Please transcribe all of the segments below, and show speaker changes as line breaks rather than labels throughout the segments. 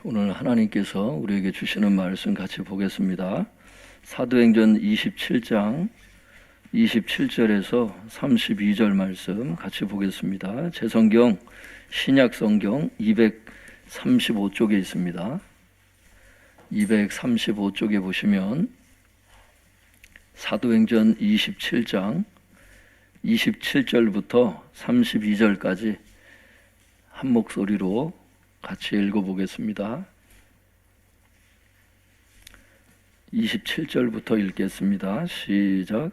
오늘 하나님께서 우리에게 주시는 말씀 같이 보겠습니다. 사도행전 27장 27절에서 32절 말씀 같이 보겠습니다. 제 성경 신약 성경 235쪽에 있습니다. 235쪽에 보시면 사도행전 27장 27절부터 32절까지 한 목소리로 같이 읽어보겠습니다. 27절부터 읽겠습니다. 시작.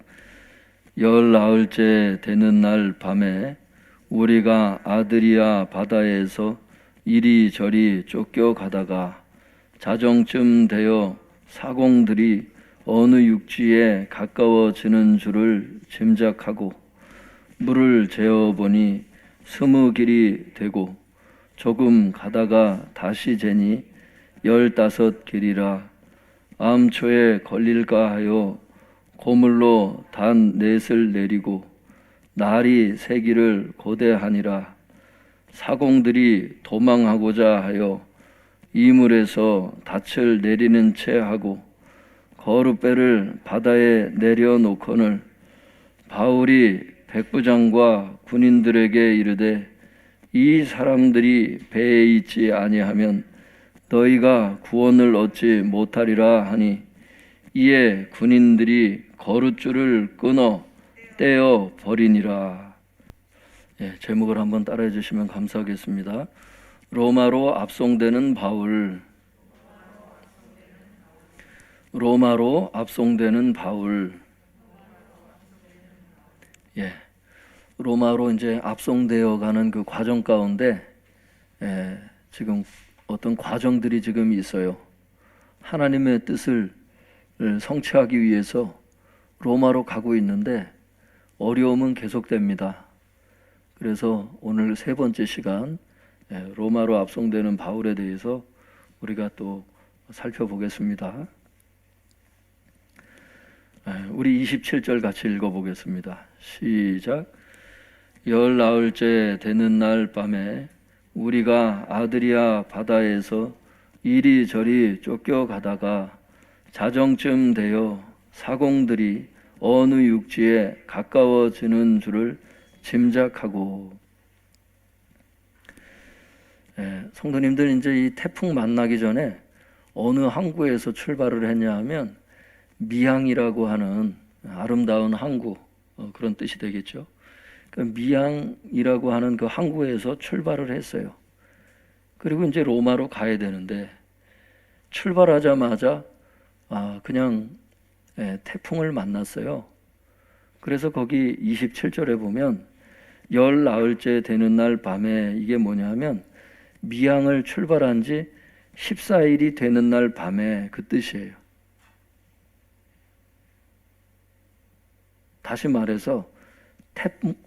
열나흘째 되는 날 밤에 우리가 아드리아 바다에서 이리저리 쫓겨가다가 자정쯤 되어 사공들이 어느 육지에 가까워지는 줄을 짐작하고 물을 재어보니 20길이 되고 조금 가다가 다시 재니 15길이라 암초에 걸릴까 하여 고물로 단 넷을 내리고 날이 새기를 고대하니라. 사공들이 도망하고자 하여 이물에서 닻을 내리는 채 하고 거룻배를 바다에 내려놓거늘 바울이 백부장과 군인들에게 이르되 이 사람들이 배에 있지 아니하면 너희가 구원을 얻지 못하리라 하니 이에 군인들이 거룻줄을 끊어 떼어 버리니라. 제목을 한번 따라해 주시면 감사하겠습니다. 로마로 압송되는 바울. 로마로 압송되는 바울. 로마로 이제 압송되어 가는 그 과정 가운데 지금 어떤 과정들이 지금 있어요. 하나님의 뜻을 성취하기 위해서 로마로 가고 있는데 어려움은 계속됩니다. 그래서 오늘 세 번째 시간 로마로 압송되는 바울에 대해서 우리가 또 살펴보겠습니다. 우리 27절 같이 읽어보겠습니다. 시작. 열나흘째 되는 날 밤에 우리가 아드리아 바다에서 이리저리 쫓겨가다가 자정쯤 되어 사공들이 어느 육지에 가까워지는 줄을 짐작하고. 성도님들, 이제 이 태풍 만나기 전에 어느 항구에서 출발을 했냐 하면 미항이라고 하는 아름다운 항구, 그런 뜻이 되겠죠. 그 미항이라고 하는 그 항구에서 출발을 했어요. 그리고 이제 로마로 가야 되는데 출발하자마자 그냥 태풍을 만났어요. 그래서 거기 27절에 보면 열나흘째 되는 날 밤에 이게 뭐냐 하면 미항을 출발한 지 14일이 되는 날 밤에 그 뜻이에요. 다시 말해서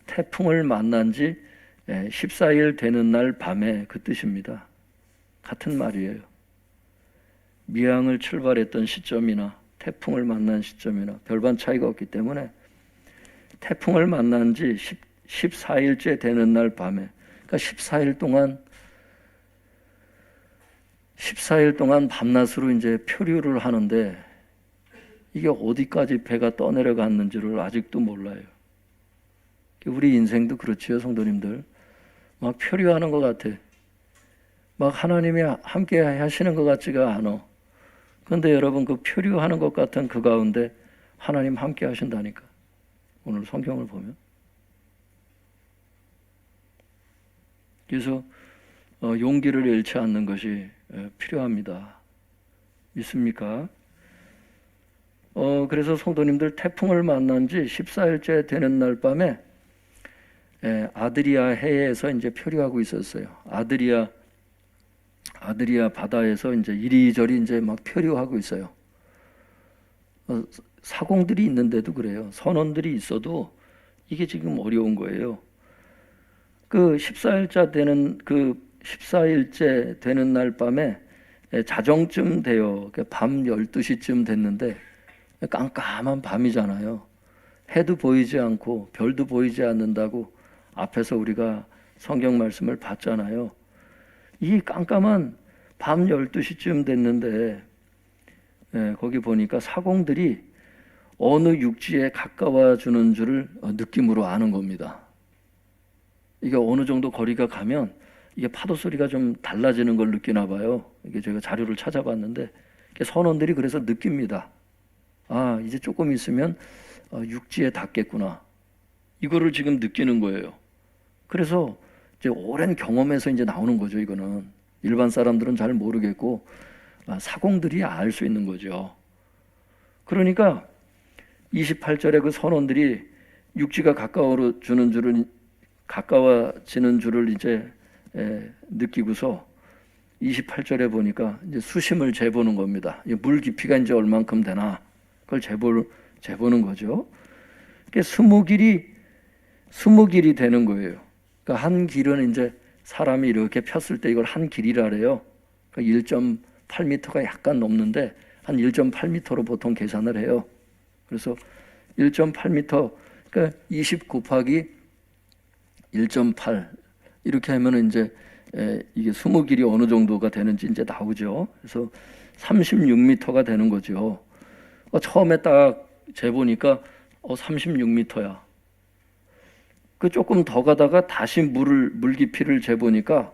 태풍을 만난 지 14일 되는 날 밤에 그 뜻입니다. 같은 말이에요. 미항을 출발했던 시점이나 태풍을 만난 시점이나 별반 차이가 없기 때문에 태풍을 만난 지 14일째 되는 날 밤에, 그러니까 14일 동안 밤낮으로 이제 표류를 하는데 이게 어디까지 배가 떠내려갔는지를 아직도 몰라요. 우리 인생도 그렇지요, 성도님들. 막 표류하는 것 같아. 막 하나님이 함께 하시는 것 같지가 않아. 그런데 여러분, 그 표류하는 것 같은 그 가운데 하나님 함께 하신다니까. 오늘 성경을 보면. 그래서 용기를 잃지 않는 것이 필요합니다. 믿습니까? 그래서 성도님들, 태풍을 만난 지 14일째 되는 날 밤에 아드리아 해에서 이제 표류하고 있었어요. 아드리아 바다에서 이제 이리저리 이제 막 표류하고 있어요. 사공들이 있는데도 그래요. 선원들이 있어도 이게 지금 어려운 거예요. 그 14일째 되는 날 밤에 자정쯤 돼요. 밤 12시쯤 됐는데 깜깜한 밤이잖아요. 해도 보이지 않고 별도 보이지 않는다고 앞에서 우리가 성경 말씀을 봤잖아요. 이 깜깜한 밤 12시쯤 됐는데 거기 보니까 사공들이 어느 육지에 가까워 주는 줄을 느낌으로 아는 겁니다. 이게 어느 정도 거리가 가면 이게 파도 소리가 좀 달라지는 걸 느끼나 봐요. 이게 제가 자료를 찾아봤는데 선원들이 그래서 느낍니다. 아, 이제 조금 있으면 육지에 닿겠구나. 이거를 지금 느끼는 거예요. 그래서 이제 오랜 경험에서 이제 나오는 거죠. 이거는 일반 사람들은 잘 모르겠고 사공들이 알 수 있는 거죠. 그러니까 28절에 그 선원들이 육지가 가까워지는 줄을 이제 느끼고서 28절에 보니까 이제 수심을 재보는 겁니다. 물 깊이가 이제 얼만큼 되나 그걸 재보는 거죠. 그게 20길이 되는 거예요. 그러니까 한 길은 이제 사람이 이렇게 폈을 때 이걸 한 길이라 그래요. 그러니까 1.8m가 약간 넘는데 한 1.8m로 보통 계산을 해요. 그래서 1.8m, 그러니까 20 곱하기 1.8 이렇게 하면 이제 이게 20길이 어느 정도가 되는지 이제 나오죠. 그래서 36m가 되는 거죠. 처음에 딱 재보니까 36m야. 그 조금 더 가다가 다시 물 깊이를 재보니까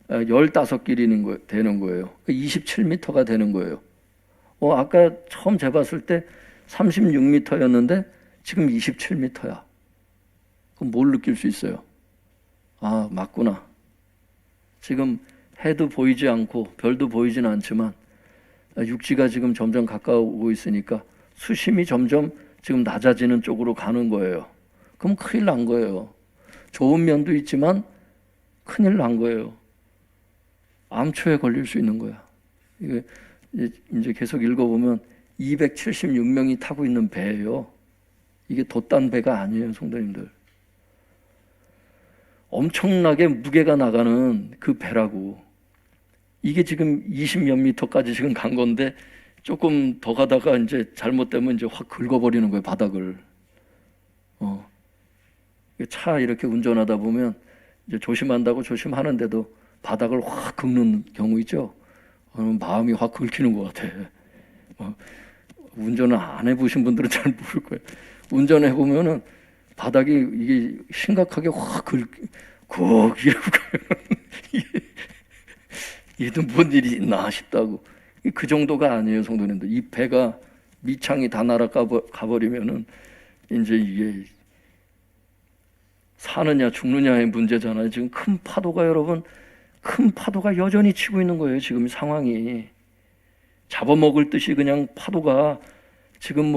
15길이 되는 거예요. 27m가 되는 거예요. 아까 처음 재봤을 때 36m였는데 지금 27m야. 그럼 뭘 느낄 수 있어요? 아, 맞구나. 지금 해도 보이지 않고 별도 보이지는 않지만 육지가 지금 점점 가까워오고 있으니까 수심이 점점 지금 낮아지는 쪽으로 가는 거예요. 그럼 큰일 난 거예요. 좋은 면도 있지만 큰일 난 거예요. 암초에 걸릴 수 있는 거야. 이게 이제 계속 읽어보면 276명이 타고 있는 배예요. 이게 돛단 배가 아니에요, 성도님들. 엄청나게 무게가 나가는 그 배라고. 이게 지금 20몇 미터까지 지금 간 건데 조금 더 가다가 이제 잘못되면 이제 확 긁어버리는 거예요, 바닥을. 차 이렇게 운전하다 보면 이제 조심한다고 조심하는데도 바닥을 확 긁는 경우 있죠. 마음이 확 긁히는 것 같아. 운전을 안 해보신 분들은 잘 모를 거예요. 운전해 보면은 바닥이 이게 심각하게 확 이러고 이게 뭔 일이 있나 싶다고. 그 정도가 아니에요, 성도님들. 이 배가 밑창이 다 날아가버리면은 이제 이게 사느냐 죽느냐의 문제잖아요. 지금 큰 파도가 여전히 치고 있는 거예요. 지금 상황이 잡아먹을 듯이 그냥 파도가 지금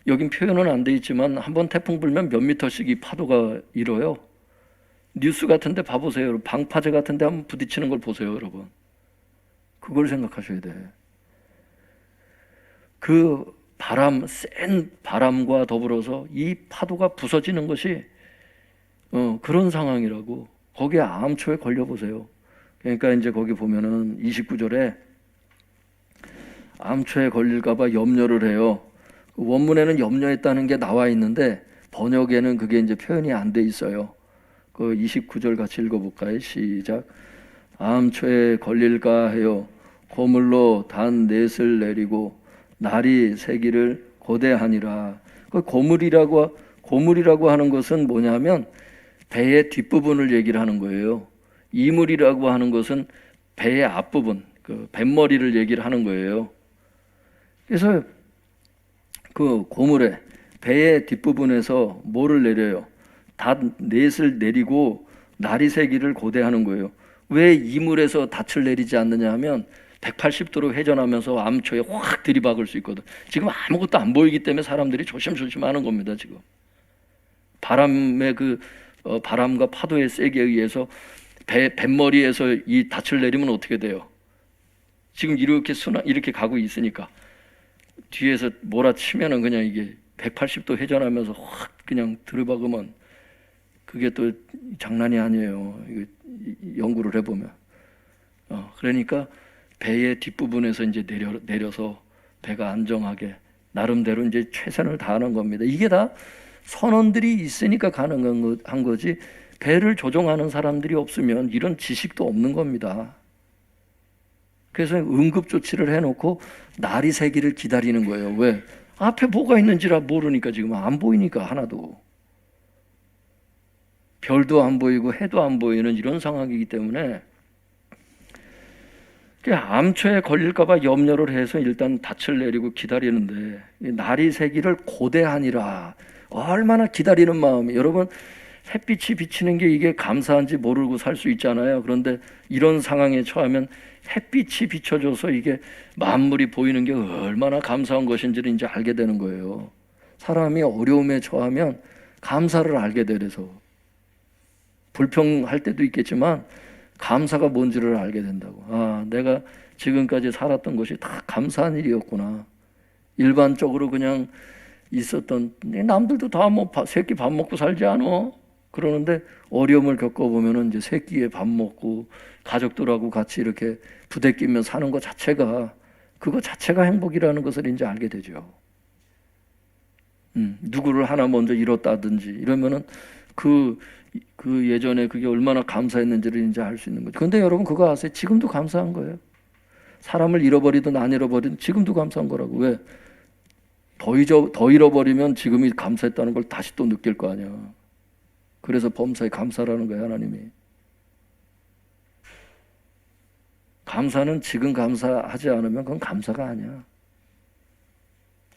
여긴 표현은 안 돼 있지만 한번 태풍 불면 몇 미터씩 이 파도가 일어요. 뉴스 같은데 봐보세요. 여러분. 방파제 같은데 한번 부딪히는 걸 보세요, 여러분. 그걸 생각하셔야 돼. 그 센 바람과 더불어서 이 파도가 부서지는 것이 그런 상황이라고. 거기에 암초에 걸려보세요. 그러니까 이제 거기 보면은 29절에 암초에 걸릴까봐 염려를 해요. 원문에는 염려했다는 게 나와 있는데 번역에는 그게 이제 표현이 안 돼 있어요. 그 29절 같이 읽어볼까요? 시작. 암초에 걸릴까 해요. 고물로 단 넷을 내리고 날이 새기를 고대하니라. 그 고물이라고 하는 것은 뭐냐면 배의 뒷부분을 얘기를 하는 거예요. 이물이라고 하는 것은 배의 앞부분, 그 뱃머리를 얘기를 하는 거예요. 그래서 그 고물에 배의 뒷부분에서 뭐를 내려요? 닷넷을 내리고 날이 새기를 고대하는 거예요. 왜 이물에서 닻을 내리지 않느냐 하면 180도로 회전하면서 암초에 확 들이박을 수 있거든. 지금 아무것도 안 보이기 때문에 사람들이 조심조심 하는 겁니다. 지금 바람의 바람과 파도의 세기에 의해서 뱃머리에서 이 닻을 내리면 어떻게 돼요? 지금 이렇게 가고 있으니까 뒤에서 몰아치면은 그냥 이게 180도 회전하면서 확 그냥 들이박으면 그게 또 장난이 아니에요. 이거 연구를 해보면. 그러니까 배의 뒷부분에서 이제 내려서 배가 안정하게 나름대로 이제 최선을 다하는 겁니다. 이게 다 선원들이 있으니까 가능한 거지. 배를 조종하는 사람들이 없으면 이런 지식도 없는 겁니다. 그래서 응급조치를 해놓고 날이 새기를 기다리는 거예요. 왜? 앞에 뭐가 있는지라 모르니까 지금 안 보이니까 하나도. 별도 안 보이고 해도 안 보이는 이런 상황이기 때문에 암초에 걸릴까봐 염려를 해서 일단 닻을 내리고 기다리는데 날이 새기를 고대하니라. 얼마나 기다리는 마음이. 여러분 햇빛이 비치는 게 이게 감사한지 모르고 살 수 있잖아요. 그런데 이런 상황에 처하면 햇빛이 비춰줘서 이게 만물이 보이는 게 얼마나 감사한 것인지를 이제 알게 되는 거예요. 사람이 어려움에 처하면 감사를 알게 되래서 불평할 때도 있겠지만 감사가 뭔지를 알게 된다고. 아, 내가 지금까지 살았던 것이 다 감사한 일이었구나. 일반적으로 그냥 있었던 남들도 다 뭐 새끼 밥 먹고 살지 않아? 그러는데 어려움을 겪어보면은 이제 새끼에 밥 먹고 가족들하고 같이 이렇게 부대끼며 사는 것 자체가 그거 자체가 행복이라는 것을 이제 알게 되죠. 누구를 하나 먼저 잃었다든지 이러면은 그 예전에 그게 얼마나 감사했는지를 이제 알 수 있는 거죠. 근데 여러분 그거 아세요? 지금도 감사한 거예요. 사람을 잃어버리든 안 잃어버리든 지금도 감사한 거라고. 왜? 더 잃어버리면 지금이 감사했다는 걸 다시 또 느낄 거 아니야. 그래서 범사에 감사라는 거예요, 하나님이. 감사는 지금 감사하지 않으면 그건 감사가 아니야.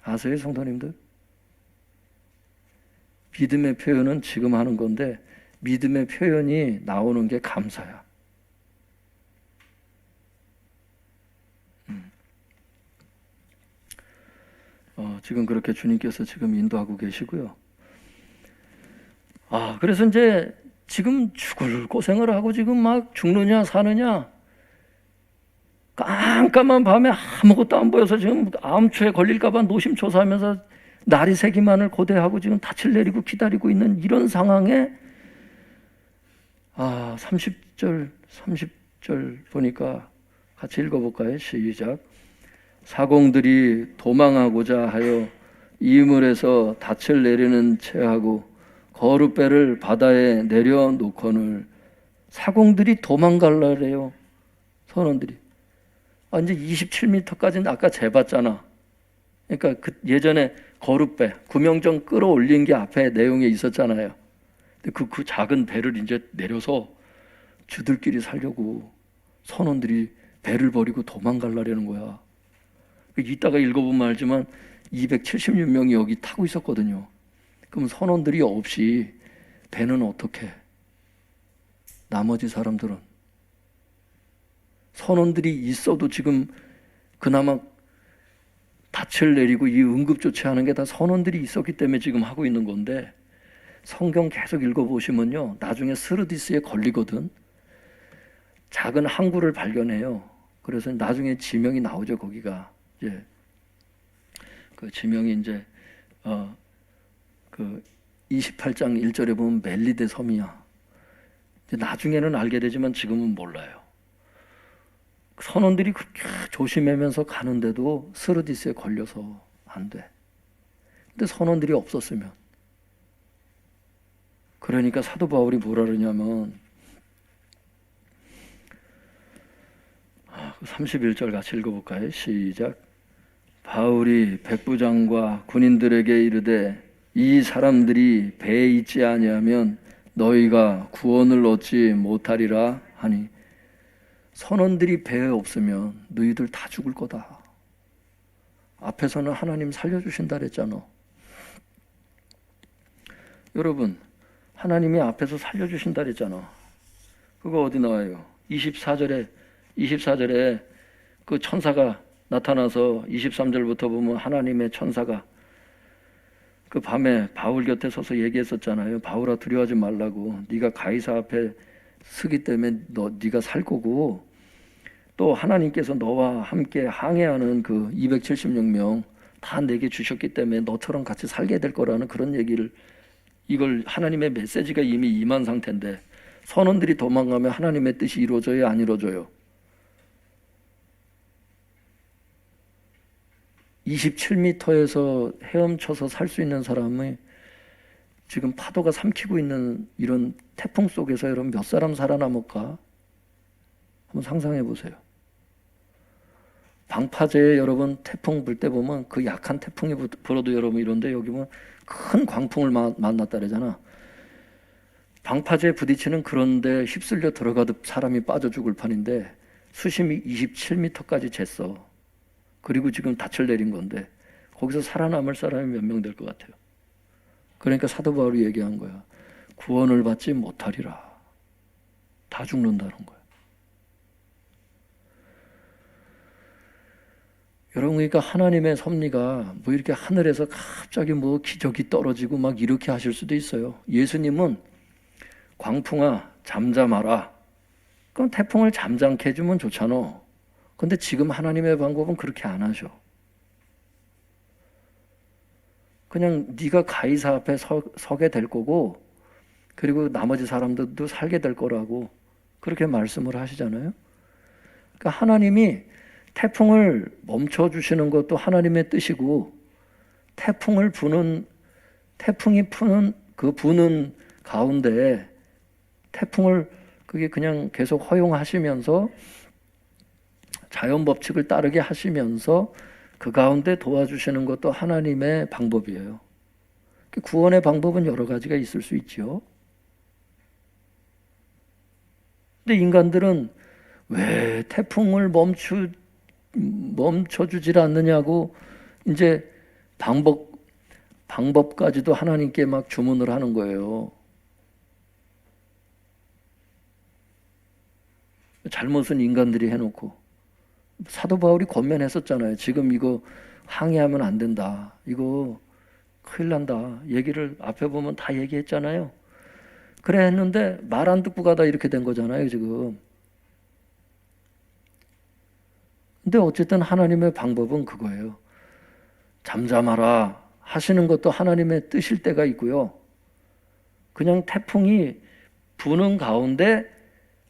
아세요, 성도님들? 믿음의 표현은 지금 하는 건데 믿음의 표현이 나오는 게 감사야. 지금 그렇게 주님께서 지금 인도하고 계시고요. 그래서 이제 지금 죽을 고생을 하고 지금 막 죽느냐 사느냐 깜깜한 밤에 아무것도 안 보여서 지금 암초에 걸릴까봐 노심초사하면서 날이 새기만을 고대하고 지금 닻을 내리고 기다리고 있는 이런 상황에 30절 보니까 같이 읽어볼까요? 시작. 사공들이 도망하고자 하여 이물에서 닻을 내리는 채하고 거룻배를 바다에 내려놓거늘. 사공들이 도망갈라래요. 선원들이. 이제 27m까지는 아까 재봤잖아. 그러니까 예전에 거룻배, 구명정 끌어올린 게 앞에 내용에 있었잖아요. 근데 그 작은 배를 이제 내려서 주들끼리 살려고 선원들이 배를 버리고 도망갈라는 거야. 이따가 읽어보면 알지만 276명이 여기 타고 있었거든요. 그럼 선원들이 없이 배는 어떻게? 나머지 사람들은 선원들이 있어도 지금 그나마 닻을 내리고 이 응급조치하는 게 다 선원들이 있었기 때문에 지금 하고 있는 건데 성경 계속 읽어보시면요. 나중에 스르디스에 걸리거든. 작은 항구를 발견해요. 그래서 나중에 지명이 나오죠. 거기가 이제 그 지명이 이제 그 28장 1절에 보면 멜리데 섬이야. 나중에는 알게 되지만 지금은 몰라요. 선원들이 그렇게 조심하면서 가는데도 스르디스에 걸려서 안 돼. 근데 선원들이 없었으면. 그러니까 사도 바울이 뭐라 그러냐면 31절 같이 읽어볼까요? 시작. 바울이 백부장과 군인들에게 이르되 이 사람들이 배에 있지 아니하면 너희가 구원을 얻지 못하리라 하니. 선원들이 배에 없으면 너희들 다 죽을 거다. 앞에서는 하나님 살려주신다 그랬잖아. 여러분 하나님이 앞에서 살려주신다 그랬잖아. 그거 어디 나와요? 24절에 그 천사가 나타나서 23절부터 보면 하나님의 천사가 그 밤에 바울 곁에 서서 얘기했었잖아요. 바울아 두려워하지 말라고. 네가 가이사 앞에 서기 때문에 네가 살 거고 또 하나님께서 너와 함께 항해하는 그 276명 다 내게 주셨기 때문에 너처럼 같이 살게 될 거라는 그런 얘기를 이걸 하나님의 메시지가 이미 임한 상태인데 선원들이 도망가면 하나님의 뜻이 이루어져요? 안 이루어져요? 27m에서 헤엄쳐서 살 수 있는 사람이 지금 파도가 삼키고 있는 이런 태풍 속에서 여러분 몇 사람 살아남을까? 한번 상상해 보세요. 방파제에 여러분 태풍 불 때 보면 그 약한 태풍이 불어도 여러분 이런데 여기 보면 큰 광풍을 만났다 그러잖아. 방파제에 부딪히는 그런데 휩쓸려 들어가듯 사람이 빠져 죽을 판인데 수심이 27m까지 쟀어. 그리고 지금 닻을 내린 건데 거기서 살아남을 사람이 몇 명 될 것 같아요. 그러니까 사도 바울이 얘기한 거야. 구원을 받지 못하리라. 다 죽는다는 거야. 여러분, 그러니까 하나님의 섭리가 뭐 이렇게 하늘에서 갑자기 뭐 기적이 떨어지고 막 이렇게 하실 수도 있어요. 예수님은 광풍아 잠잠하라. 그럼 태풍을 잠잠케 해주면 좋잖아. 근데 지금 하나님의 방법은 그렇게 안 하셔. 그냥 네가 가이사 앞에 서게 될 거고 그리고 나머지 사람들도 살게 될 거라고 그렇게 말씀을 하시잖아요. 그러니까 하나님이 태풍을 멈춰주시는 것도 하나님의 뜻이고 태풍이 부는 그 부는 가운데 태풍을 그게 그냥 계속 허용하시면서 자연 법칙을 따르게 하시면서 그 가운데 도와주시는 것도 하나님의 방법이에요. 구원의 방법은 여러 가지가 있을 수 있죠. 근데 인간들은 왜 태풍을 멈춰주질 않느냐고 이제 방법까지도 하나님께 막 주문을 하는 거예요. 잘못은 인간들이 해놓고 사도 바울이 권면했었잖아요. 지금 이거 항의하면 안 된다. 이거 큰일 난다. 얘기를 앞에 보면 다 얘기했잖아요. 그래 했는데 말 안 듣고 가다 이렇게 된 거잖아요, 지금. 근데 어쨌든 하나님의 방법은 그거예요. 잠잠하라 하시는 것도 하나님의 뜻일 때가 있고요. 그냥 태풍이 부는 가운데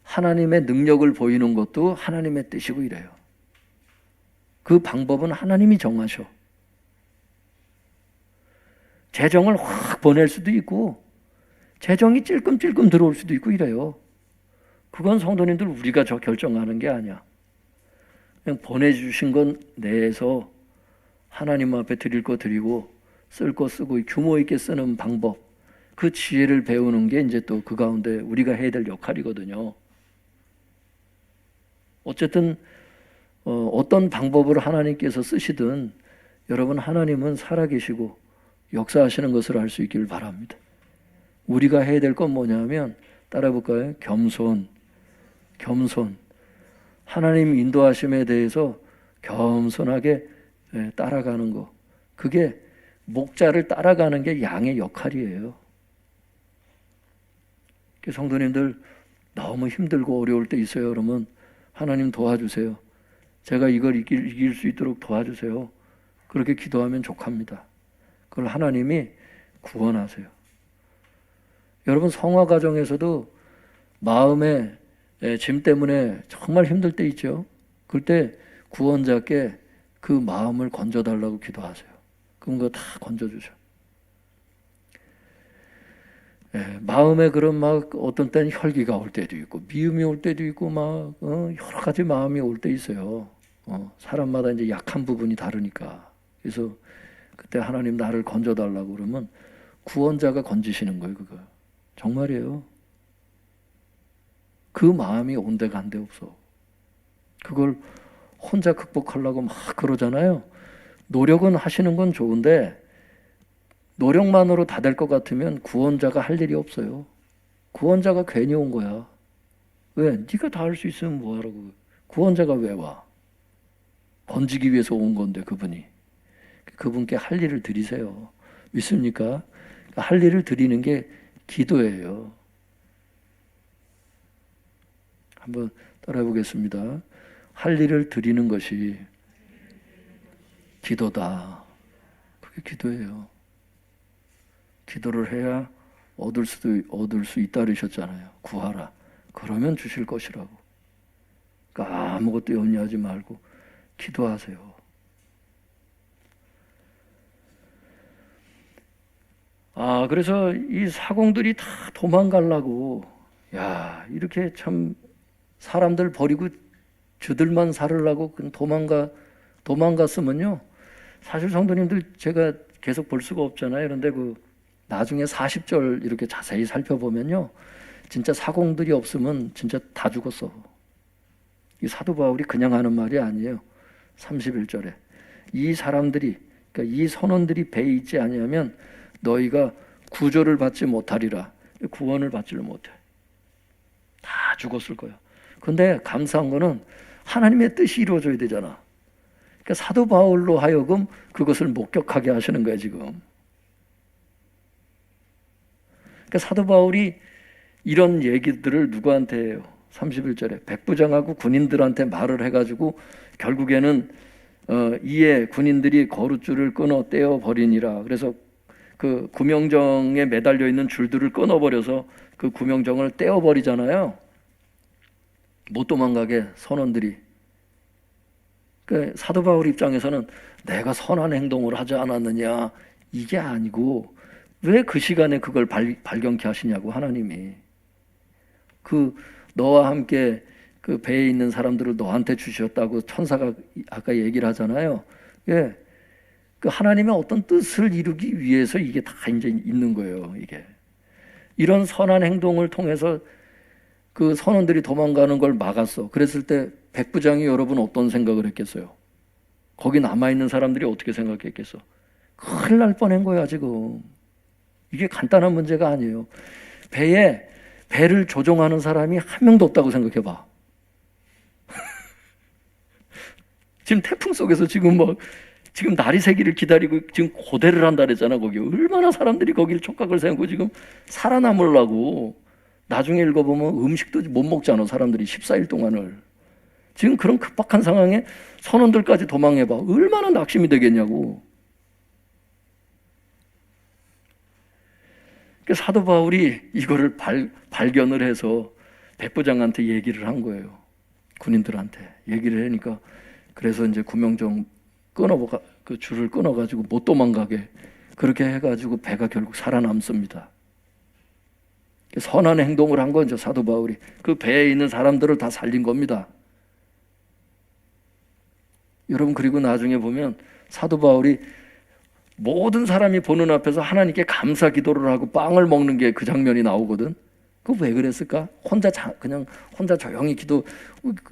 하나님의 능력을 보이는 것도 하나님의 뜻이고 이래요. 그 방법은 하나님이 정하셔. 재정을 확 보낼 수도 있고 재정이 찔끔찔끔 들어올 수도 있고 이래요. 그건 성도님들 우리가 결정하는 게 아니야. 그냥 보내주신 건 내에서 하나님 앞에 드릴 거 드리고 쓸 거 쓰고 규모 있게 쓰는 방법, 그 지혜를 배우는 게 이제 또 그 가운데 우리가 해야 될 역할이거든요. 어쨌든 어떤 방법으로 하나님께서 쓰시든 여러분 하나님은 살아계시고 역사하시는 것을 알 수 있기를 바랍니다. 우리가 해야 될 건 뭐냐면 따라 볼까요? 겸손. 하나님 인도하심에 대해서 겸손하게 따라가는 거. 그게 목자를 따라가는 게 양의 역할이에요. 성도님들 너무 힘들고 어려울 때 있어요. 그러면 하나님 도와주세요. 제가 이걸 이길 수 있도록 도와주세요. 그렇게 기도하면 족합니다. 그걸 하나님이 구원하세요. 여러분 성화 과정에서도 마음에 짐 때문에 정말 힘들 때 있죠. 그때 구원자께 그 마음을 건져달라고 기도하세요. 그럼 그거 다 건져주셔. 마음에 그런 막 어떤 때는 혈기가 올 때도 있고 미움이 올 때도 있고 막 여러 가지 마음이 올 때 있어요. 사람마다 이제 약한 부분이 다르니까. 그래서 그때 하나님 나를 건져달라고 그러면 구원자가 건지시는 거예요. 그거 정말이에요. 그 마음이 온데간데 없어. 그걸 혼자 극복하려고 막 그러잖아요. 노력은 하시는 건 좋은데 노력만으로 다 될 것 같으면 구원자가 할 일이 없어요. 구원자가 괜히 온 거야. 왜? 네가 다 할 수 있으면 뭐하라고. 구원자가 왜 와? 건지기 위해서 온 건데 그분이. 그분께 할 일을 드리세요. 믿습니까? 할 일을 드리는 게 기도예요. 한번 따라해 보겠습니다. 할 일을 드리는 것이 기도다. 그게 기도예요. 기도를 해야 얻을 수 있다 그러셨잖아요. 구하라. 그러면 주실 것이라고. 그러니까 아무것도 염려하지 말고 기도하세요. 그래서 이 사공들이 다 도망가려고, 이렇게 참 사람들 버리고 주들만 살으려고 도망가 도망갔으면요. 사실 성도님들 제가 계속 볼 수가 없잖아요. 그런데 그 나중에 40절 이렇게 자세히 살펴보면요. 진짜 사공들이 없으면 진짜 다 죽었어. 이 사도 바울이 그냥 하는 말이 아니에요. 31절에 이 사람들이, 그러니까 이 선원들이 배에 있지 아니하면 너희가 구조를 받지 못하리라. 구원을 받지를 못해. 다 죽었을 거야. 근데 감사한 거는 하나님의 뜻이 이루어져야 되잖아. 그러니까 사도 바울로 하여금 그것을 목격하게 하시는 거야 지금. 그러니까 사도 바울이 이런 얘기들을 누구한테 해요? 31절에 백부장하고 군인들한테 말을 해가지고 결국에는 이에 군인들이 거룻줄을 끊어 떼어버리니라. 그래서 그 구명정에 매달려 있는 줄들을 끊어버려서 그 구명정을 떼어버리잖아요. 못 도망가게 선원들이. 그 사도 바울 입장에서는 내가 선한 행동을 하지 않았느냐 이게 아니고 왜 그 시간에 그걸 발견케 하시냐고 하나님이. 그 너와 함께 그 배에 있는 사람들을 너한테 주셨다고 천사가 아까 얘기를 하잖아요. 예. 그 하나님의 어떤 뜻을 이루기 위해서 이게 다 이제 있는 거예요, 이게. 이런 선한 행동을 통해서 그 선원들이 도망가는 걸 막았어. 그랬을 때 백부장이 여러분 어떤 생각을 했겠어요? 거기 남아있는 사람들이 어떻게 생각했겠어? 큰일 날 뻔한 거야, 지금. 이게 간단한 문제가 아니에요. 배를 조종하는 사람이 한 명도 없다고 생각해봐. 지금 태풍 속에서 지금 날이 새기를 기다리고 지금 고대를 한다 그랬잖아, 거기. 얼마나 사람들이 거기를 촉각을 세우고 지금 살아남으려고. 나중에 읽어보면 음식도 못 먹잖아, 사람들이 14일 동안을. 지금 그런 급박한 상황에 선원들까지 도망해봐. 얼마나 낙심이 되겠냐고. 사도 바울이 이거를 발견을 해서 백부장한테 얘기를 한 거예요. 군인들한테 얘기를 하니까 그래서 이제 구명정 그 줄을 끊어가지고 못 도망가게 그렇게 해가지고 배가 결국 살아남습니다. 선한 행동을 한 거죠, 사도 바울이. 그 배에 있는 사람들을 다 살린 겁니다. 여러분, 그리고 나중에 보면 사도 바울이 모든 사람이 보는 앞에서 하나님께 감사 기도를 하고 빵을 먹는 게 그 장면이 나오거든. 그거 왜 그랬을까? 그냥 혼자 조용히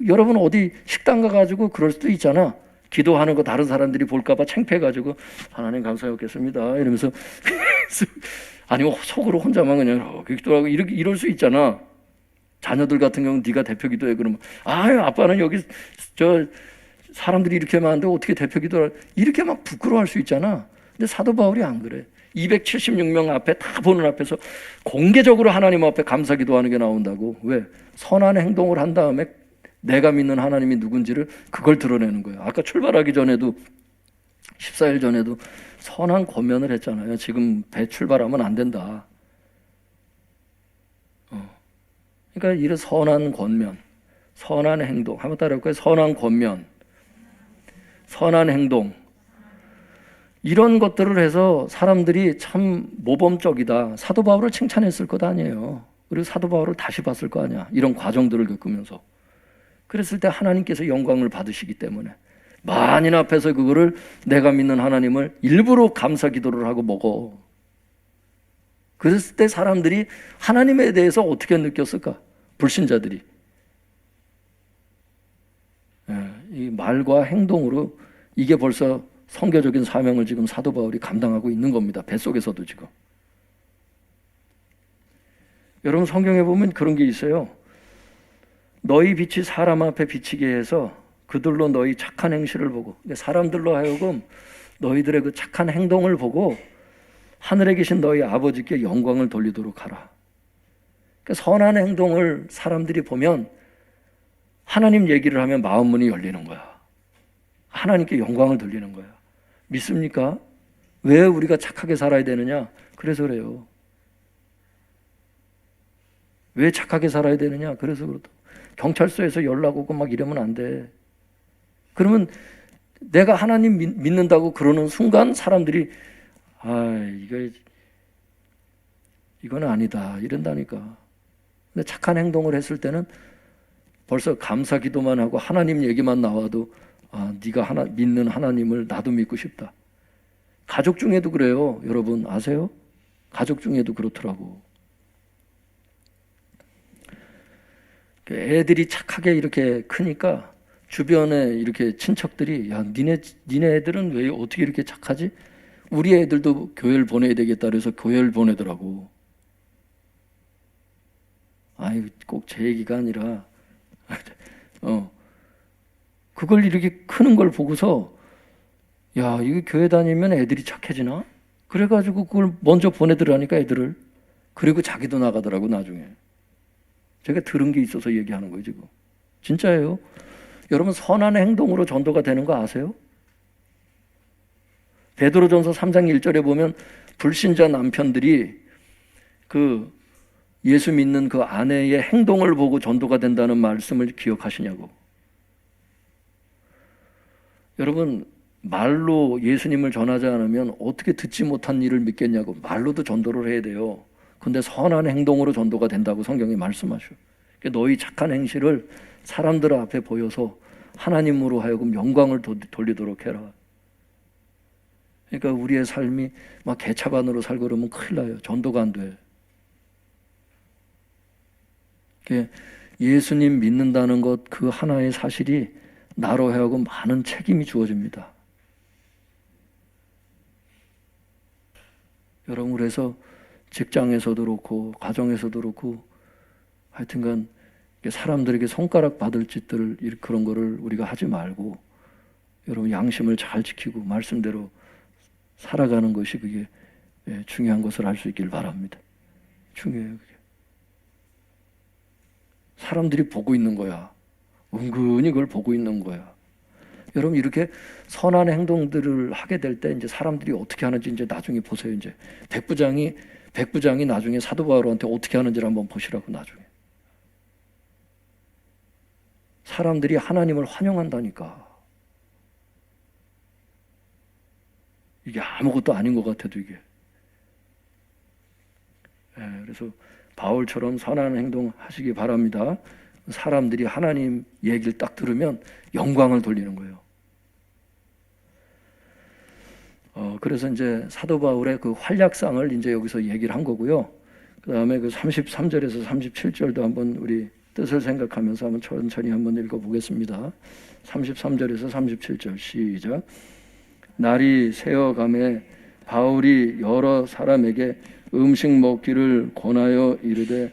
여러분 어디 식당 가가지고 그럴 수도 있잖아. 기도하는 거 다른 사람들이 볼까봐 창피해가지고 하나님 감사하겠습니다 이러면서 아니면 속으로 혼자만 그냥 기도하고 이럴 수 있잖아. 자녀들 같은 경우는 네가 대표 기도해 그러면 아빠는 여기 사람들이 이렇게 많은데 어떻게 대표 기도를 이렇게 막 부끄러워할 수 있잖아. 근데 사도 바울이 안 그래. 276명 앞에 다 보는 앞에서 공개적으로 하나님 앞에 감사 기도하는 게 나온다고. 왜? 선한 행동을 한 다음에 내가 믿는 하나님이 누군지를 그걸 드러내는 거예요. 아까 출발하기 전에도 14일 전에도 선한 권면을 했잖아요. 지금 배 출발하면 안 된다. 그러니까 이런 선한 권면, 선한 행동. 한번 따라해볼까요? 선한 권면, 선한 행동. 이런 것들을 해서 사람들이 참 모범적이다. 사도 바울을 칭찬했을 것 아니에요. 그리고 사도 바울을 다시 봤을 거 아니야. 이런 과정들을 겪으면서. 그랬을 때 하나님께서 영광을 받으시기 때문에 만인 앞에서 그거를 내가 믿는 하나님을 일부러 감사 기도를 하고 먹어. 그랬을 때 사람들이 하나님에 대해서 어떻게 느꼈을까? 불신자들이. 이 말과 행동으로 이게 벌써 선교적인 사명을 지금 사도 바울이 감당하고 있는 겁니다. 뱃속에서도 지금. 여러분 성경에 보면 그런 게 있어요. 너희 빛이 사람 앞에 비치게 해서 그들로 너희 착한 행실을 보고, 사람들로 하여금 너희들의 그 착한 행동을 보고 하늘에 계신 너희 아버지께 영광을 돌리도록 하라. 그러니까 선한 행동을 사람들이 보면 하나님 얘기를 하면 마음 문이 열리는 거야. 하나님께 영광을 돌리는 거야. 믿습니까? 왜 우리가 착하게 살아야 되느냐? 그래서 그래요. 왜 착하게 살아야 되느냐? 그래서 그렇다. 경찰서에서 연락 오고 막 이러면 안 돼. 그러면 내가 하나님 믿는다고 그러는 순간 사람들이 이건 아니다 이런다니까. 근데 착한 행동을 했을 때는 벌써 감사 기도만 하고 하나님 얘기만 나와도 네가 믿는 하나님을 나도 믿고 싶다. 가족 중에도 그래요. 여러분 아세요? 가족 중에도 그렇더라고. 애들이 착하게 이렇게 크니까 주변에 이렇게 친척들이 야, 니네 애들은 왜 어떻게 이렇게 착하지? 우리 애들도 교회를 보내야 되겠다 그래서 교회를 보내더라고. 아유, 꼭 제 얘기가 아니라 그걸 이렇게 크는 걸 보고서 야, 이거 교회 다니면 애들이 착해지나? 그래가지고 그걸 먼저 보내더라니까 애들을. 그리고 자기도 나가더라고 나중에. 제가 들은 게 있어서 얘기하는 거예요 지금. 진짜예요. 여러분 선한 행동으로 전도가 되는 거 아세요? 베드로전서 3장 1절에 보면 불신자 남편들이 그 예수 믿는 그 아내의 행동을 보고 전도가 된다는 말씀을 기억하시냐고. 여러분 말로 예수님을 전하지 않으면 어떻게 듣지 못한 일을 믿겠냐고. 말로도 전도를 해야 돼요. 근데 선한 행동으로 전도가 된다고 성경이 말씀하셔. 너희 착한 행실을 사람들 앞에 보여서 하나님으로 하여금 영광을 돌리도록 해라. 그러니까 우리의 삶이 막 개차반으로 살고 그러면 큰일 나요. 전도가 안 돼. 예수님 믿는다는 것 그 하나의 사실이 나로 하여금 많은 책임이 주어집니다. 여러분 그래서 직장에서도 그렇고 가정에서도 그렇고 하여튼간 사람들에게 손가락 받을 짓들 그런 거를 우리가 하지 말고 여러분 양심을 잘 지키고 말씀대로 살아가는 것이 그게 중요한 것을 알 수 있길 바랍니다. 중요해요 그게. 사람들이 보고 있는 거야. 은근히 그걸 보고 있는 거야. 여러분 이렇게 선한 행동들을 하게 될 때 이제 사람들이 어떻게 하는지 이제 나중에 보세요. 이제 백부장이 나중에 사도 바울한테 어떻게 하는지를 한번 보시라고 나중에. 사람들이 하나님을 환영한다니까. 이게 아무것도 아닌 것 같아도 이게. 그래서 바울처럼 선한 행동 하시기 바랍니다. 사람들이 하나님 얘기를 딱 들으면 영광을 돌리는 거예요. 그래서 이제 사도 바울의 그 활약상을 이제 여기서 얘기를 한 거고요. 그 다음에 그 33절에서 37절도 한번 우리 뜻을 생각하면서 한번 천천히 한번 읽어보겠습니다. 33절에서 37절 시작. 날이 새어가매 바울이 여러 사람에게 음식 먹기를 권하여 이르되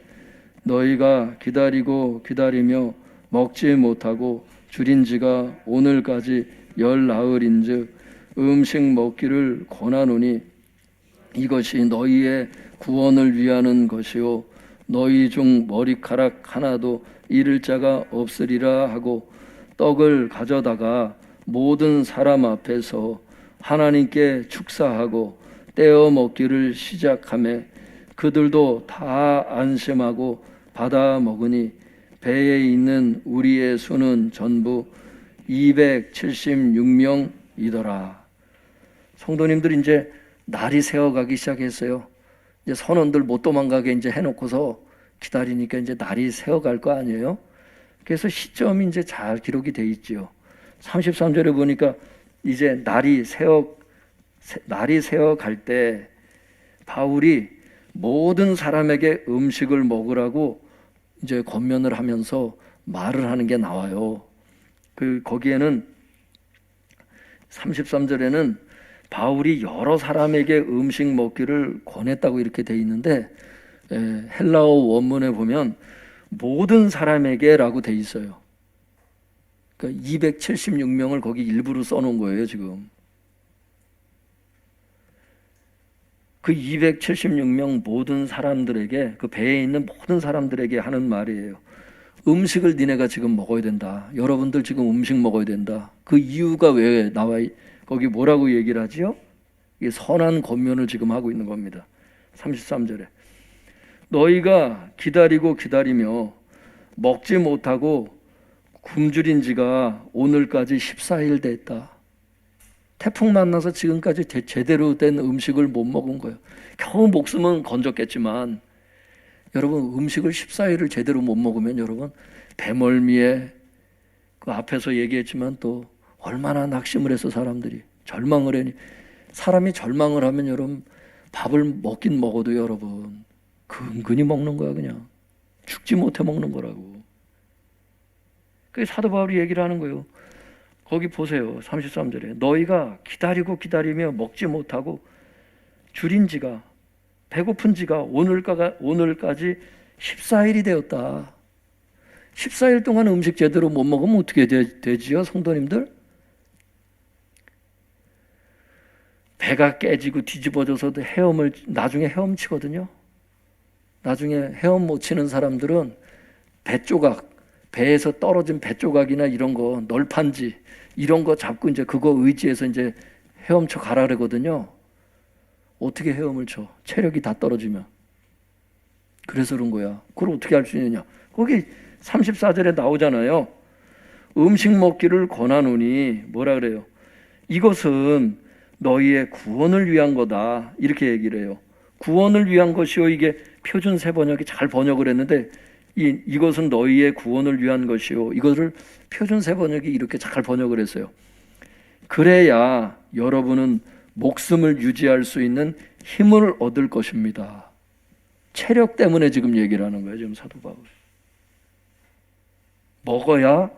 너희가 기다리고 기다리며 먹지 못하고 줄인 지가 오늘까지 10나흘인즉 음식 먹기를 권하노니 이것이 너희의 구원을 위하는 것이요 너희 중 머리카락 하나도 잃을 자가 없으리라 하고 떡을 가져다가 모든 사람 앞에서 하나님께 축사하고 떼어 먹기를 시작하매 그들도 다 안심하고 받아 먹으니 배에 있는 우리의 수는 전부 276명이더라. 성도님들 이제 날이 새어가기 시작했어요. 이제 선원들 못 도망가게 이제 해놓고서 기다리니까 이제 날이 새어갈 거 아니에요? 그래서 시점이 이제 잘 기록이 돼 있지요. 33절에 보니까 이제 날이 새어갈 때 바울이 모든 사람에게 음식을 먹으라고 이제 권면을 하면서 말을 하는 게 나와요. 거기에는 33절에는 바울이 여러 사람에게 음식 먹기를 권했다고 이렇게 돼 있는데 헬라어 원문에 보면 모든 사람에게라고 돼 있어요. 그러니까 276명을 거기 일부러 써놓은 거예요 지금. 그 276명 모든 사람들에게, 그 배에 있는 모든 사람들에게 하는 말이에요. 음식을 니네가 지금 먹어야 된다. 여러분들 지금 음식 먹어야 된다. 그 이유가 왜 나와 거기 뭐라고 얘기를 하지요? 이게 선한 권면을 지금 하고 있는 겁니다. 33절에 너희가 기다리고 기다리며 먹지 못하고 굶주린 지가 오늘까지 14일 됐다. 태풍 만나서 지금까지 제대로 된 음식을 못 먹은 거예요. 겨우 목숨은 건졌겠지만 여러분 음식을 14일을 제대로 못 먹으면 여러분 배멀미에 그 앞에서 얘기했지만 또 얼마나 낙심을 해서 사람들이 절망을 하니, 사람이 절망을 하면 여러분 밥을 먹긴 먹어도 여러분 근근히 먹는 거야. 그냥 죽지 못해 먹는 거라고. 그 사도 바울이 얘기를 하는 거예요. 거기 보세요. 33절에 너희가 기다리고 기다리며 먹지 못하고 줄인 지가, 배고픈 지가 오늘까지 14일이 되었다. 14일 동안 음식 제대로 못 먹으면 어떻게 되지요, 성도님들? 배가 깨지고 뒤집어져서도 나중에 헤엄치거든요. 나중에 헤엄 못 치는 사람들은 배에서 떨어진 배 조각이나 이런 거, 널판지 이런 거 잡고 이제 그거 의지해서 이제 헤엄쳐 가라 그러거든요. 어떻게 헤엄을 쳐? 체력이 다 떨어지면. 그래서 그런 거야. 그걸 어떻게 할 수 있느냐? 거기 34절에 나오잖아요. 음식 먹기를 권하노니 뭐라 그래요? 이것은 너희의 구원을 위한 거다. 이렇게 얘기를 해요. 구원을 위한 것이요. 이게 표준 세번역이 잘 번역을 했는데 이것은 너희의 구원을 위한 것이요. 이것을 표준 세번역이 이렇게 잘 번역을 했어요. 그래야 여러분은 목숨을 유지할 수 있는 힘을 얻을 것입니다. 체력 때문에 지금 얘기를 하는 거예요. 지금 사도 바울. 먹어야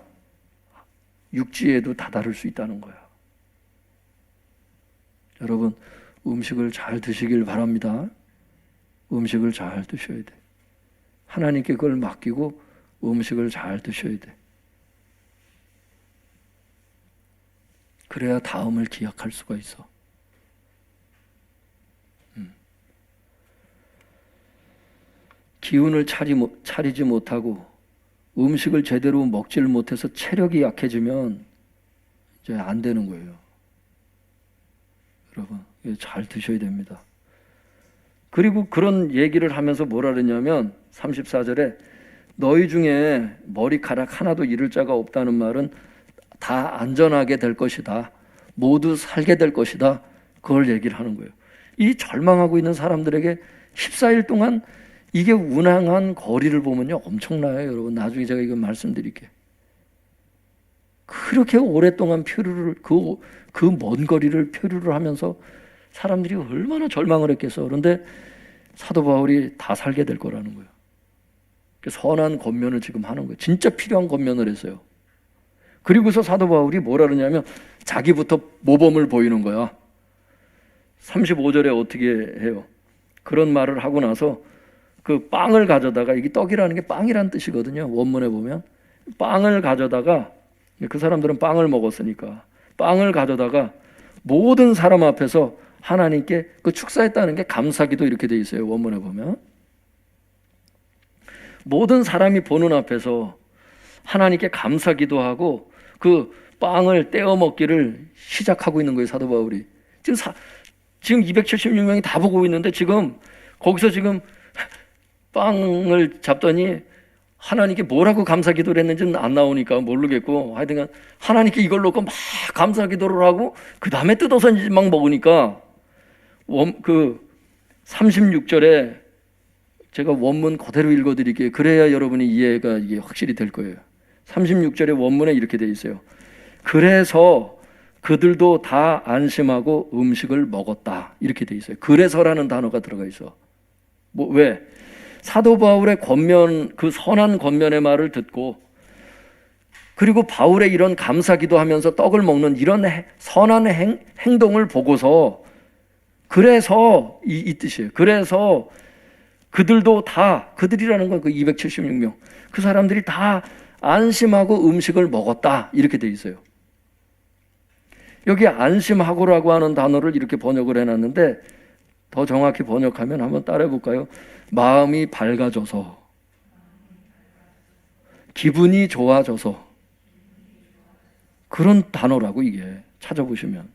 육지에도 다다를 수 있다는 거야. 여러분, 음식을 잘 드시길 바랍니다. 음식을 잘 드셔야 돼. 하나님께 그걸 맡기고 음식을 잘 드셔야 돼. 그래야 다음을 기약할 수가 있어. 기운을 차리지 못하고 음식을 제대로 먹지를 못해서 체력이 약해지면 이제 안 되는 거예요. 여러분, 잘 드셔야 됩니다. 그리고 그런 얘기를 하면서 뭐라 그러냐면 34절에 너희 중에 머리카락 하나도 잃을 자가 없다는 말은 다 안전하게 될 것이다. 모두 살게 될 것이다. 그걸 얘기를 하는 거예요. 이 절망하고 있는 사람들에게 14일 동안 이게 운항한 거리를 보면요 엄청나요. 여러분, 나중에 제가 이거 말씀드릴게요. 그렇게 오랫동안 표류를 그 먼 거리를 표류를 하면서 사람들이 얼마나 절망을 했겠어. 그런데 사도 바울이 다 살게 될 거라는 거예요. 선한 권면을 지금 하는 거예요. 진짜 필요한 권면을 했어요. 그리고서 사도 바울이 뭐라 그러냐면 자기부터 모범을 보이는 거야. 35절에 어떻게 해요? 그런 말을 하고 나서 그 빵을 가져다가, 이게 떡이라는 게 빵이란 뜻이거든요. 원문에 보면 빵을 가져다가, 그 사람들은 빵을 먹었으니까 빵을 가져다가 모든 사람 앞에서 하나님께 그 축사했다는 게 감사기도 이렇게 돼 있어요. 원문에 보면 모든 사람이 보는 앞에서 하나님께 감사기도하고 그 빵을 떼어 먹기를 시작하고 있는 거예요. 사도 바울이 지금 276명이 다 보고 있는데 지금 거기서 지금 빵을 잡더니 하나님께 뭐라고 감사기도를 했는지는 안 나오니까 모르겠고, 하여튼 하나님께 이걸 놓고 막 감사기도를 하고 그 다음에 뜯어서 이제 막 먹으니까 그 36절에 제가 원문 그대로 읽어드릴게요. 그래야 여러분이 이해가 이게 확실히 될 거예요. 36절에 원문에 이렇게 돼 있어요. 그래서 그들도 다 안심하고 음식을 먹었다. 이렇게 돼 있어요. 그래서라는 단어가 들어가 있어. 왜? 사도 바울의 권면, 그 선한 권면의 말을 듣고, 그리고 바울의 이런 감사기도 하면서 떡을 먹는 이런 선한 행동을 보고서, 그래서 이 뜻이에요. 그래서 그들도 다, 그들이라는 건 그 276명, 그 사람들이 다 안심하고 음식을 먹었다. 이렇게 돼 있어요. 여기 안심하고라고 하는 단어를 이렇게 번역을 해놨는데, 더 정확히 번역하면 한번 따라해 볼까요? 마음이 밝아져서, 기분이 좋아져서, 그런 단어라고. 이게 찾아보시면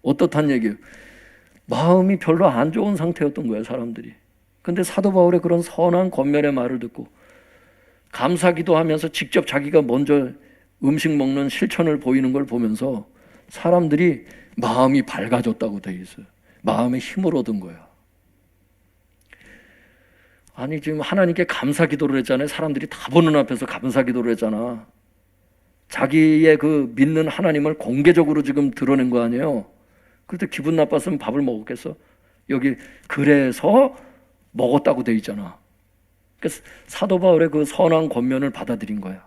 어떻단 얘기예요? 마음이 별로 안 좋은 상태였던 거예요, 사람들이. 근데 사도 바울의 그런 선한 권면의 말을 듣고 감사기도 하면서 직접 자기가 먼저 음식 먹는 실천을 보이는 걸 보면서 사람들이 마음이 밝아졌다고 돼 있어요. 마음에 힘을 얻은 거야. 아니, 지금 하나님께 감사기도를 했잖아요. 사람들이 다 보는 앞에서 감사기도를 했잖아. 자기의 그 믿는 하나님을 공개적으로 지금 드러낸 거 아니에요. 그때 기분 나빴으면 밥을 먹었겠어? 여기 그래서 먹었다고 돼 있잖아. 그러니까 사도 바울의 그 선한 권면을 받아들인 거야.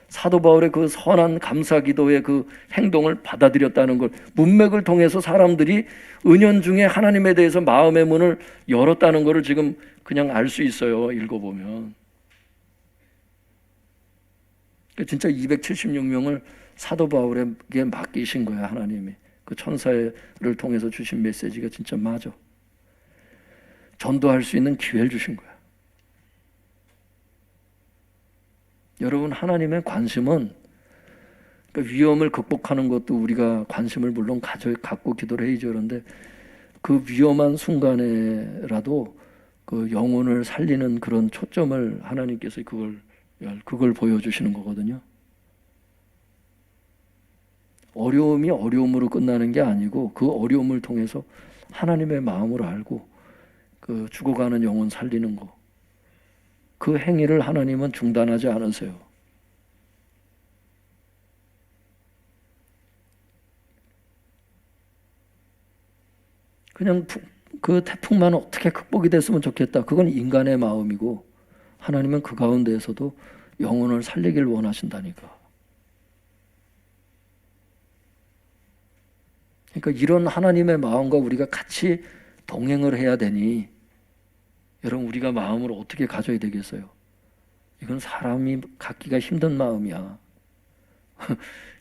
사도 바울의 그 선한 감사기도의 그 행동을 받아들였다는 걸, 문맥을 통해서 사람들이 은연중에 하나님에 대해서 마음의 문을 열었다는 것을 지금 그냥 알 수 있어요. 읽어보면. 진짜 276명을 사도 바울에게 맡기신 거야, 하나님이. 그 천사를 통해서 주신 메시지가 진짜 맞아. 전도할 수 있는 기회를 주신 거야. 여러분, 하나님의 관심은, 그러니까 위험을 극복하는 것도 우리가 관심을 물론 갖고 기도를 해야죠. 그런데 그 위험한 순간에라도 그 영혼을 살리는 그런 초점을 하나님께서 그걸 보여주시는 거거든요. 어려움이 어려움으로 끝나는 게 아니고 그 어려움을 통해서 하나님의 마음을 알고 그 죽어가는 영혼 살리는 거, 그 행위를 하나님은 중단하지 않으세요. 그냥 그 태풍만 어떻게 극복이 됐으면 좋겠다. 그건 인간의 마음이고 하나님은 그 가운데에서도 영혼을 살리길 원하신다니까. 그러니까 이런 하나님의 마음과 우리가 같이 동행을 해야 되니, 여러분, 우리가 마음을 어떻게 가져야 되겠어요? 이건 사람이 갖기가 힘든 마음이야.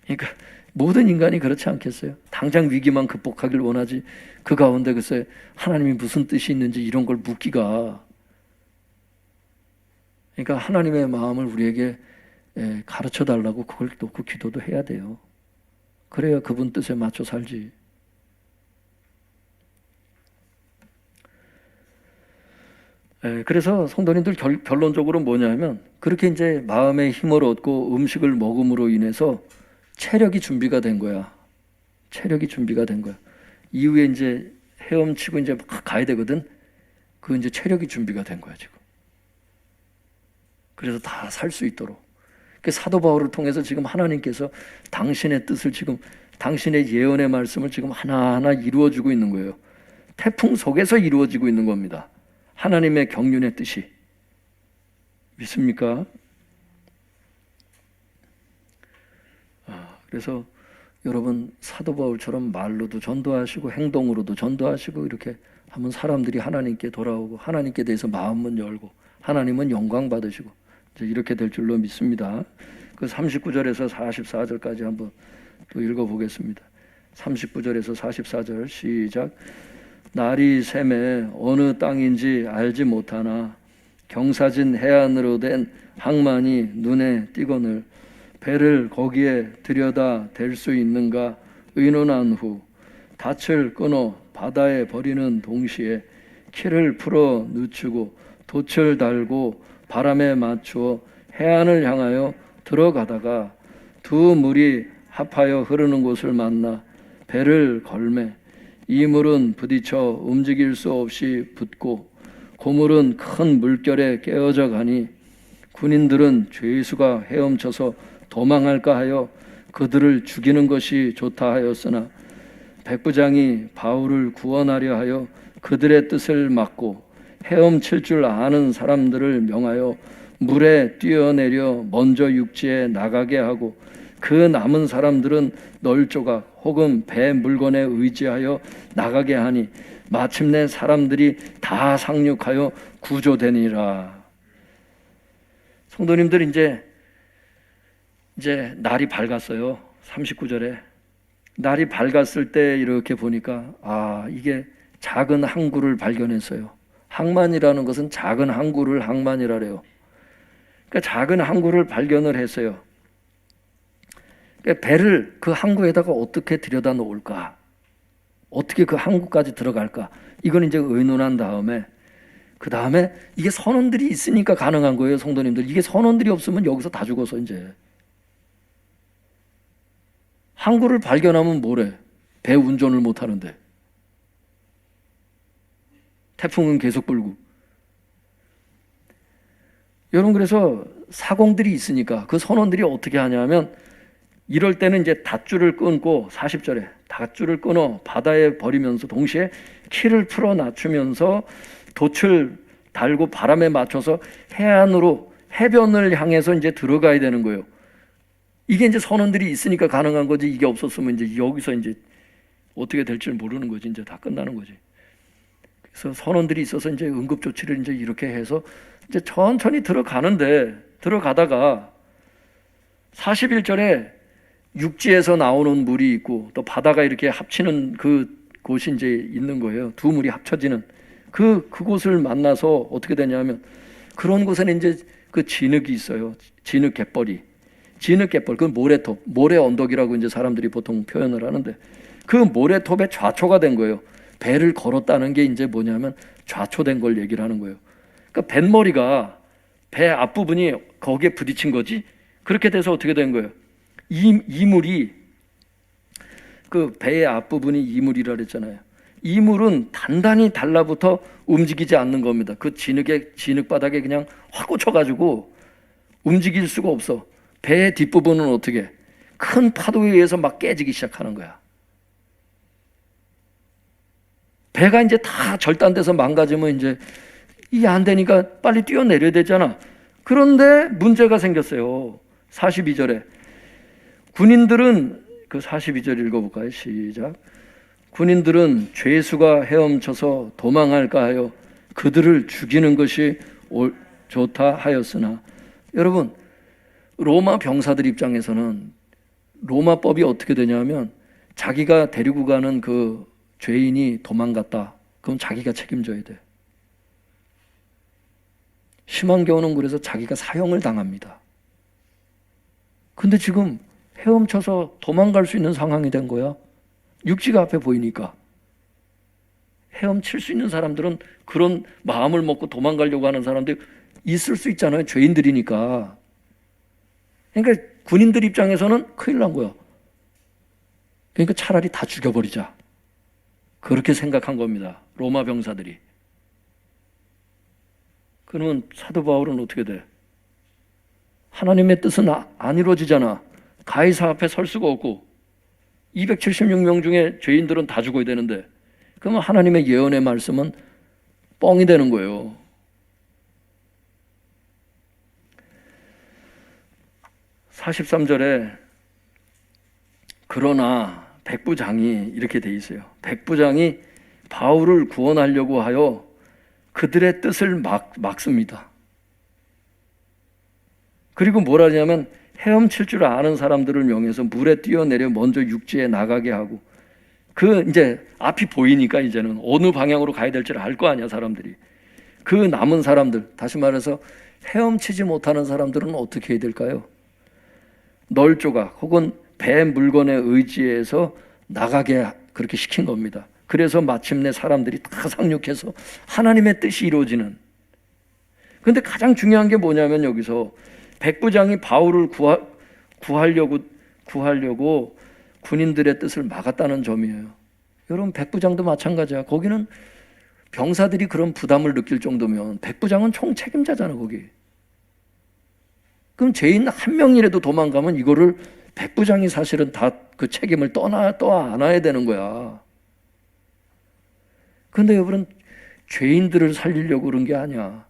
그러니까 모든 인간이 그렇지 않겠어요? 당장 위기만 극복하길 원하지, 그 가운데 글쎄 하나님이 무슨 뜻이 있는지 이런 걸 묻기가. 그러니까 하나님의 마음을 우리에게 가르쳐 달라고 그걸 놓고 기도도 해야 돼요. 그래야 그분 뜻에 맞춰 살지. 그래서 성도님들 결론적으로 뭐냐면, 그렇게 이제 마음의 힘을 얻고 음식을 먹음으로 인해서 체력이 준비가 된 거야. 체력이 준비가 된 거야. 이후에 이제 헤엄치고 이제 막 가야 되거든. 그 이제 체력이 준비가 된 거야, 지금. 그래서 다 살 수 있도록. 그 사도 바울을 통해서 지금 하나님께서 당신의 뜻을 지금, 당신의 예언의 말씀을 지금 하나하나 이루어주고 있는 거예요. 태풍 속에서 이루어지고 있는 겁니다. 하나님의 경륜의 뜻이. 믿습니까? 그래서 여러분, 사도 바울처럼 말로도 전도하시고 행동으로도 전도하시고 이렇게 하면 사람들이 하나님께 돌아오고 하나님께 대해서 마음문 열고 하나님은 영광 받으시고 이제 이렇게 될 줄로 믿습니다. 그 39절에서 44절까지 한번 또 읽어보겠습니다. 39절에서 44절 시작. 날이 샘에 어느 땅인지 알지 못하나 경사진 해안으로 된 항만이 눈에 띄거늘 배를 거기에 들여다 댈 수 있는가 의논한 후 닻을 끊어 바다에 버리는 동시에 키를 풀어 늦추고 돛을 달고 바람에 맞추어 해안을 향하여 들어가다가 두 물이 합하여 흐르는 곳을 만나 배를 걸매 이 물은 부딪혀 움직일 수 없이 붙고 고물은 큰 물결에 깨어져 가니 군인들은 죄수가 헤엄쳐서 도망할까 하여 그들을 죽이는 것이 좋다 하였으나 백부장이 바울을 구원하려 하여 그들의 뜻을 막고 헤엄칠 줄 아는 사람들을 명하여 물에 뛰어내려 먼저 육지에 나가게 하고 그 남은 사람들은 널조각 혹은 배 물건에 의지하여 나가게 하니 마침내 사람들이 다 상륙하여 구조되니라. 성도님들, 이제 날이 밝았어요. 39절에 날이 밝았을 때 이렇게 보니까 이게 작은 항구를 발견했어요. 항만이라는 것은 작은 항구를 항만이라래요. 그러니까 작은 항구를 발견을 했어요. 그러니까 배를 그 항구에다가 어떻게 들여다 놓을까, 어떻게 그 항구까지 들어갈까, 이건 이제 의논한 다음에, 그 다음에 이게 선원들이 있으니까 가능한 거예요. 성도님들, 이게 선원들이 없으면 여기서 다 죽어서 이제 항구를 발견하면 뭐래? 배 운전을 못 하는데 태풍은 계속 불고. 여러분, 그래서 사공들이 있으니까 그 선원들이 어떻게 하냐면 이럴 때는 이제 닷줄을 끊고 40절에 닷줄을 끊어 바다에 버리면서 동시에 키를 풀어 낮추면서 돛을 달고 바람에 맞춰서 해안으로 해변을 향해서 이제 들어가야 되는 거예요. 이게 이제 선원들이 있으니까 가능한 거지, 이게 없었으면 이제 여기서 이제 어떻게 될지를 모르는 거지. 이제 다 끝나는 거지. 그래서 선원들이 있어서 이제 응급조치를 이제 이렇게 해서 이제 천천히 들어가는데, 들어가다가 41절에 육지에서 나오는 물이 있고 또 바다가 이렇게 합치는 그 곳이 이제 있는 거예요. 두 물이 합쳐지는 그곳을 만나서 어떻게 되냐면, 그런 곳에는 이제 그 진흙이 있어요. 진흙 갯벌이. 진흙 갯벌, 그 모래톱, 모래 언덕이라고 이제 사람들이 보통 표현을 하는데, 그 모래톱에 좌초가 된 거예요. 배를 걸었다는 게 이제 뭐냐면 좌초된 걸 얘기를 하는 거예요. 그러니까 뱃머리가, 배 앞부분이 거기에 부딪힌 거지. 그렇게 돼서 어떻게 된 거예요? 이물이, 그 배의 앞부분이 이물이라 그랬잖아요. 이물은 단단히 달라붙어 움직이지 않는 겁니다. 그 진흙바닥에 그냥 확 꽂혀가지고 움직일 수가 없어. 배의 뒷부분은 어떻게? 큰 파도에 의해서 막 깨지기 시작하는 거야. 배가 이제 다 절단돼서 망가지면 이제 이게 안 되니까 빨리 뛰어내려야 되잖아. 그런데 문제가 생겼어요. 42절에 군인들은, 그 42절 읽어볼까요? 시작. 군인들은 죄수가 헤엄쳐서 도망할까 하여 그들을 죽이는 것이 좋다 하였으나, 여러분, 로마 병사들 입장에서는 로마법이 어떻게 되냐면, 자기가 데리고 가는 그 죄인이 도망갔다, 그럼 자기가 책임져야 돼. 심한 경우는 그래서 자기가 사형을 당합니다. 근데 지금 헤엄쳐서 도망갈 수 있는 상황이 된 거야. 육지가 앞에 보이니까. 헤엄칠 수 있는 사람들은, 그런 마음을 먹고 도망가려고 하는 사람들 있을 수 있잖아요. 죄인들이니까. 그러니까 군인들 입장에서는 큰일 난 거야. 그러니까 차라리 다 죽여버리자, 그렇게 생각한 겁니다. 로마 병사들이. 그러면 사도 바울은 어떻게 돼? 하나님의 뜻은 안 이루어지잖아. 가이사 앞에 설 수가 없고 276명 중에 죄인들은 다 죽어야 되는데, 그러면 하나님의 예언의 말씀은 뻥이 되는 거예요. (43절에) 그러나 백부장이 이렇게 돼 있어요. 백부장이 바울을 구원하려고 하여 그들의 뜻을 막습니다. 그리고 뭐라 하냐면, 헤엄칠 줄 아는 사람들을 명해서 물에 뛰어내려 먼저 육지에 나가게 하고, 그 이제 앞이 보이니까 이제는 어느 방향으로 가야 될지를 알 거 아니야, 사람들이. 그 남은 사람들, 다시 말해서 헤엄치지 못하는 사람들은 어떻게 해야 될까요? 널조각 혹은 배 물건에 의지해서 나가게 그렇게 시킨 겁니다. 그래서 마침내 사람들이 다 상륙해서 하나님의 뜻이 이루어지는. 그런데 가장 중요한 게 뭐냐면, 여기서 백부장이 바울을 구하려고 군인들의 뜻을 막았다는 점이에요. 여러분, 백부장도 마찬가지야. 거기는 병사들이 그런 부담을 느낄 정도면 백부장은 총책임자잖아, 거기. 그럼 죄인 한 명이라도 도망가면 이거를 백부장이 사실은 다 그 책임을 떠안아야 되는 거야. 그런데 여러분, 죄인들을 살리려고 그런 게 아니야.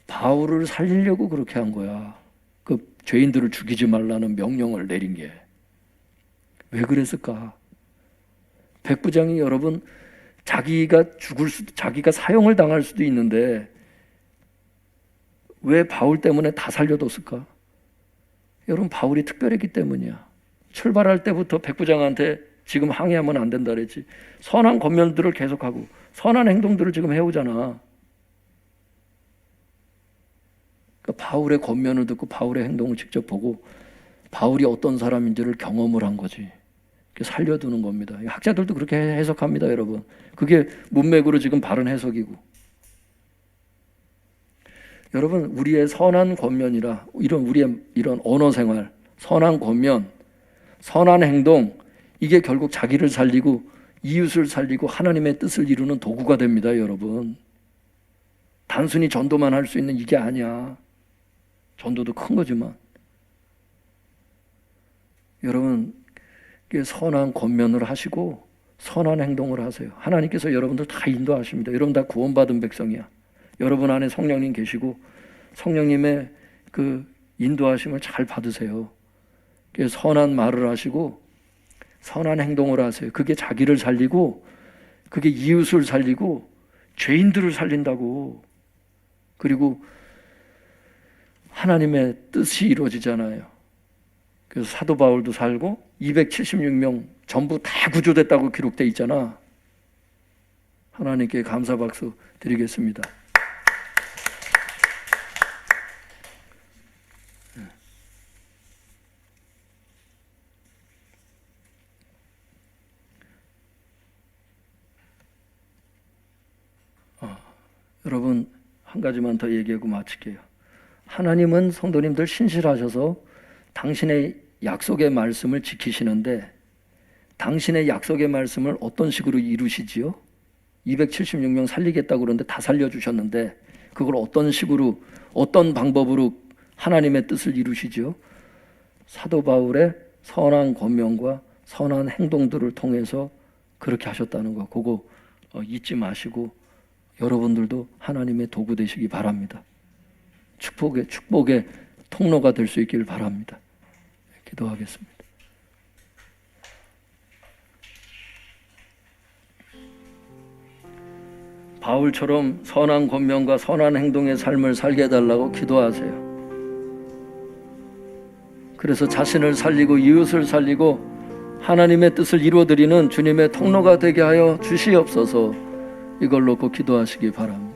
바울을 살리려고 그렇게 한 거야. 그 죄인들을 죽이지 말라는 명령을 내린 게. 왜 그랬을까? 백부장이, 여러분, 자기가 사형을 당할 수도 있는데 왜 바울 때문에 다 살려뒀을까? 여러분, 바울이 특별했기 때문이야. 출발할 때부터 백부장한테 지금 항의하면 안 된다 그랬지. 선한 권면들을 계속하고 선한 행동들을 지금 해오잖아. 그러니까 바울의 권면을 듣고 바울의 행동을 직접 보고 바울이 어떤 사람인지를 경험을 한 거지. 살려두는 겁니다. 학자들도 그렇게 해석합니다, 여러분. 그게 문맥으로 지금 바른 해석이고. 여러분, 우리의 선한 권면이라, 우리의 이런 언어 생활, 선한 권면, 선한 행동, 이게 결국 자기를 살리고 이웃을 살리고 하나님의 뜻을 이루는 도구가 됩니다, 여러분. 단순히 전도만 할 수 있는 이게 아니야. 전도도 큰 거지만. 여러분 선한 권면을 하시고 선한 행동을 하세요. 하나님께서 여러분들 다 인도하십니다. 여러분 다 구원받은 백성이야. 여러분 안에 성령님 계시고 성령님의 그 인도하심을 잘 받으세요. 선한 말을 하시고 선한 행동을 하세요. 그게 자기를 살리고 그게 이웃을 살리고 죄인들을 살린다고. 그리고 하나님의 뜻이 이루어지잖아요. 그래서 사도 바울도 살고 276명 전부 다 구조됐다고 기록돼 있잖아. 하나님께 감사 박수 드리겠습니다. 여러분 한 가지만 더 얘기하고 마칠게요. 하나님은 성도님들 신실하셔서 당신의 약속의 말씀을 지키시는데 당신의 약속의 말씀을 어떤 식으로 이루시지요? 276명 살리겠다고 그러는데 다 살려주셨는데 그걸 어떤 식으로 어떤 방법으로 하나님의 뜻을 이루시지요? 사도 바울의 선한 권면과 선한 행동들을 통해서 그렇게 하셨다는 거 그거 잊지 마시고 여러분들도 하나님의 도구 되시기 바랍니다. 축복의 통로가 될 수 있기를 바랍니다. 기도하겠습니다. 바울처럼 선한 권면과 선한 행동의 삶을 살게 해달라고 기도하세요. 그래서 자신을 살리고 이웃을 살리고 하나님의 뜻을 이루어드리는 주님의 통로가 되게 하여 주시옵소서. 이걸 놓고 기도하시기 바랍니다.